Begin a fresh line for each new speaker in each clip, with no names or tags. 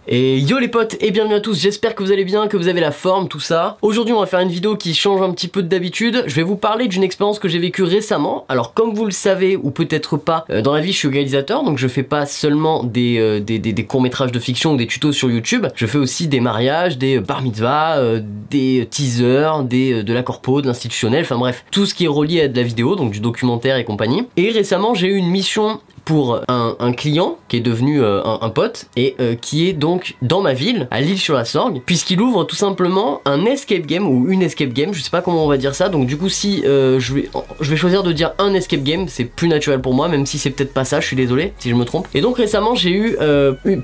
Et yo les potes et bienvenue à tous, j'espère que vous allez bien, que vous avez la forme, tout ça. Aujourd'hui on va faire une vidéo qui change un petit peu d'habitude. Je vais vous parler d'une expérience que j'ai vécue récemment. Alors comme vous le savez ou peut-être pas, dans la vie je suis réalisateur, donc je fais pas seulement des courts-métrages de fiction ou des tutos sur YouTube. Je fais aussi des mariages, des bar mitzvahs, des teasers, de la corpo, de l'institutionnel, enfin bref, tout ce qui est relié à de la vidéo, donc du documentaire et compagnie. Et récemment j'ai eu une mission pour un client qui est devenu un pote et qui est donc dans ma ville, à L'Isle-sur-la-Sorgue, puisqu'il ouvre tout simplement un escape game ou une escape game, je sais pas comment on va dire ça, donc du coup si je vais choisir de dire un escape game, c'est plus naturel pour moi, même si c'est peut-être pas ça, je suis désolé si je me trompe. Et donc récemment j'ai eu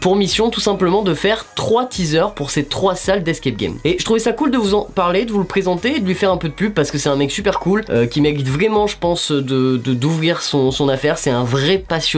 pour mission tout simplement de faire 3 teasers pour ces 3 salles d'escape game. Et je trouvais ça cool de vous en parler, de vous le présenter et de lui faire un peu de pub parce que c'est un mec super cool, qui mérite vraiment je pense d'ouvrir son affaire, c'est un vrai passionné.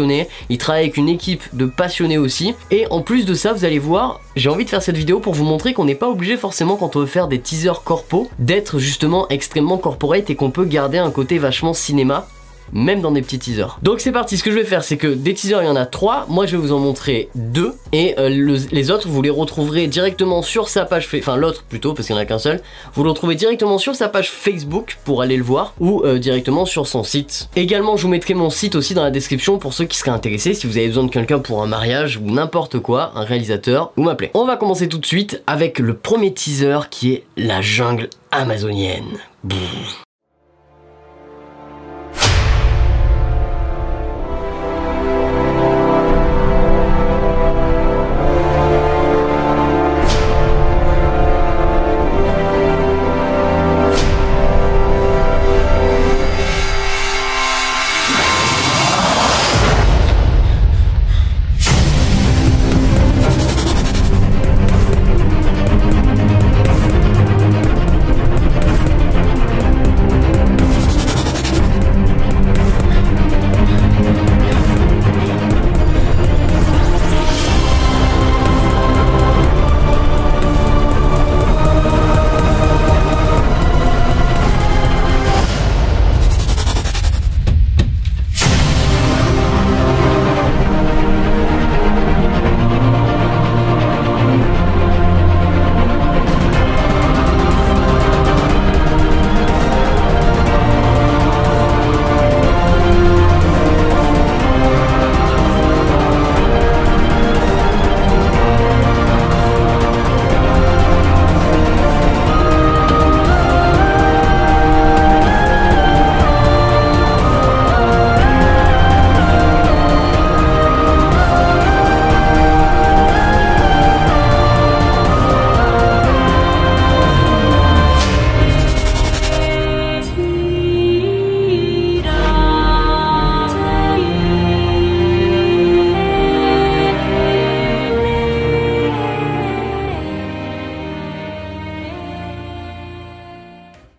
Il travaille avec une équipe de passionnés aussi. Et en plus de ça, vous allez voir, j'ai envie de faire cette vidéo pour vous montrer qu'on n'est pas obligé forcément quand on veut faire des teasers corpo d'être justement extrêmement corporate et qu'on peut garder un côté vachement cinéma, même dans des petits teasers. Donc c'est parti, ce que je vais faire c'est que des teasers il y en a 3, moi je vais vous en montrer 2 et les autres vous les retrouverez directement sur sa page, enfin l'autre plutôt parce qu'il n'y en a qu'un seul, vous le retrouvez directement sur sa page Facebook pour aller le voir ou directement sur son site. Également je vous mettrai mon site aussi dans la description pour ceux qui seraient intéressés, si vous avez besoin de quelqu'un pour un mariage ou n'importe quoi, un réalisateur, vous m'appelez. On va commencer tout de suite avec le premier teaser qui est la jungle amazonienne. Bouh.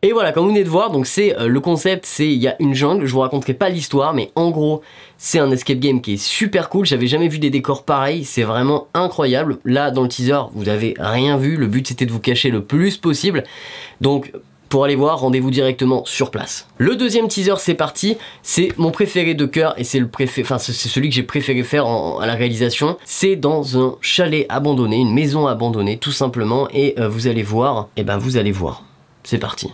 Et voilà, comme vous venez de voir, donc c'est le concept, c'est il y a une jungle, je vous raconterai pas l'histoire, mais en gros, c'est un escape game qui est super cool, j'avais jamais vu des décors pareils, c'est vraiment incroyable. Là, dans le teaser, vous avez rien vu, le but c'était de vous cacher le plus possible, donc pour aller voir, rendez-vous directement sur place. Le deuxième teaser, c'est parti, c'est mon préféré de cœur et c'est c'est celui que j'ai préféré faire à la réalisation. C'est dans un chalet abandonné, une maison abandonnée tout simplement, et vous allez voir, et ben vous allez voir, c'est parti.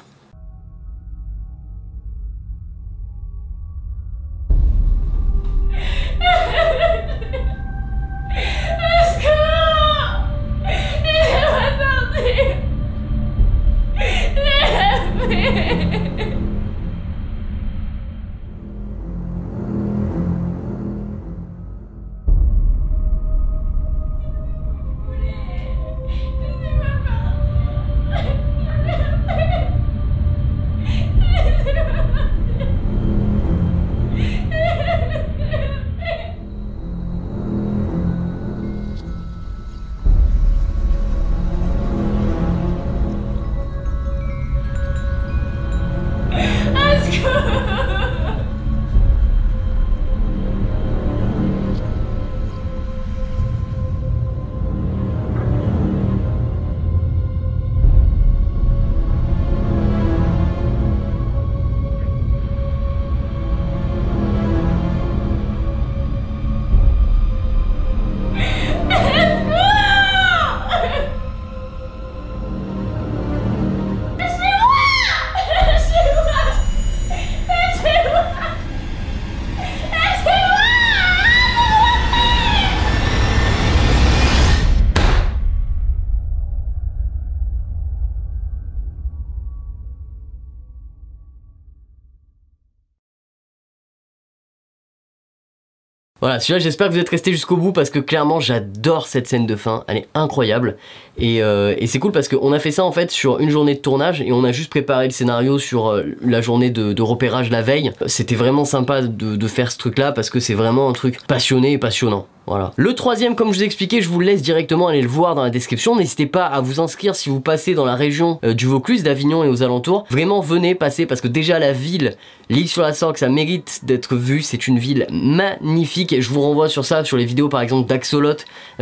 Voilà, celui-là j'espère que vous êtes restés jusqu'au bout parce que clairement j'adore cette scène de fin, elle est incroyable. Et c'est cool parce qu'on a fait ça en fait sur une journée de tournage et on a juste préparé le scénario sur la journée de repérage la veille. C'était vraiment sympa de faire ce truc là parce que c'est vraiment un truc passionné et passionnant. Voilà. Le troisième, comme je vous ai expliqué, je vous laisse directement aller le voir dans la description. N'hésitez pas à vous inscrire si vous passez dans la région du Vaucluse, d'Avignon et aux alentours. Vraiment venez passer parce que déjà la ville, l'Isle-sur-la-Sorgue, ça mérite d'être vu. C'est une ville magnifique et je vous renvoie sur ça, sur les vidéos par exemple d'Axolot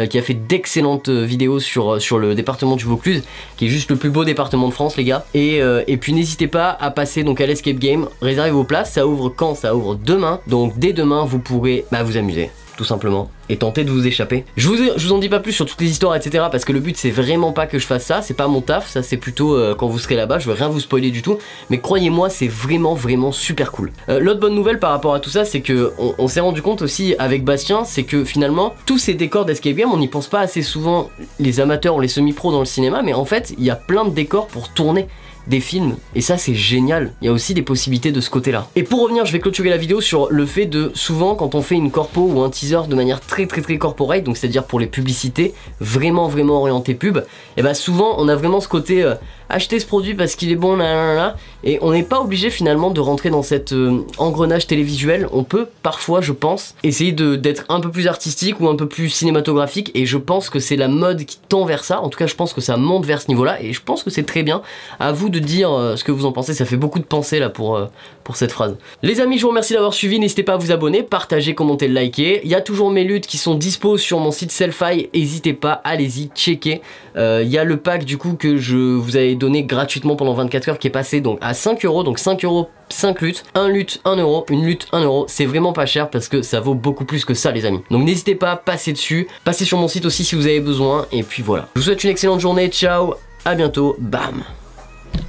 qui a fait d'excellentes vidéos sur le département du Vaucluse, qui est juste le plus beau département de France les gars. Et puis n'hésitez pas à passer donc à l'Escape Game, réservez vos places, ça ouvre quand? Ça ouvre demain, donc dès demain vous pourrez vous amuser tout simplement et tenter de vous échapper. Je vous en dis pas plus sur toutes les histoires etc parce que le but c'est vraiment pas que je fasse ça, c'est pas mon taf, ça c'est plutôt quand vous serez là-bas, je veux rien vous spoiler du tout, mais croyez-moi c'est vraiment super cool. L'autre bonne nouvelle par rapport à tout ça c'est que on s'est rendu compte aussi avec Bastien, c'est que finalement tous ces décors d'escape game on n'y pense pas assez souvent, les amateurs ou les semi-pros dans le cinéma, mais en fait il y a plein de décors pour tourner des films et ça c'est génial, il y a aussi des possibilités de ce côté là. Et pour revenir, je vais clôturer la vidéo sur le fait de souvent quand on fait une corpo ou un teaser de manière très corporate, donc c'est à dire pour les publicités vraiment orienté pub, et bah souvent on a vraiment ce côté acheter ce produit parce qu'il est bon là, et on n'est pas obligé finalement de rentrer dans cet engrenage télévisuel. On peut parfois, je pense, essayer d'être un peu plus artistique ou un peu plus cinématographique, et je pense que c'est la mode qui tend vers ça. En tout cas je pense que ça monte vers ce niveau là et je pense que c'est très bien. À vous de dire ce que vous en pensez, ça fait beaucoup de pensées là pour cette phrase. Les amis, je vous remercie d'avoir suivi, n'hésitez pas à vous abonner, partager, commenter, liker. Il y a toujours mes luttes qui sont dispo sur mon site Sellfy, n'hésitez pas, allez-y, checker. Il y a le pack du coup que je vous avais donné gratuitement pendant 24 heures qui est passé donc à 5 €, donc 5 €, 5 luttes, 1 lutte 1 €, une lutte 1 €, c'est vraiment pas cher parce que ça vaut beaucoup plus que ça les amis. Donc n'hésitez pas, passez dessus, passez sur mon site aussi si vous avez besoin, et puis voilà. Je vous souhaite une excellente journée, ciao, à bientôt, bam.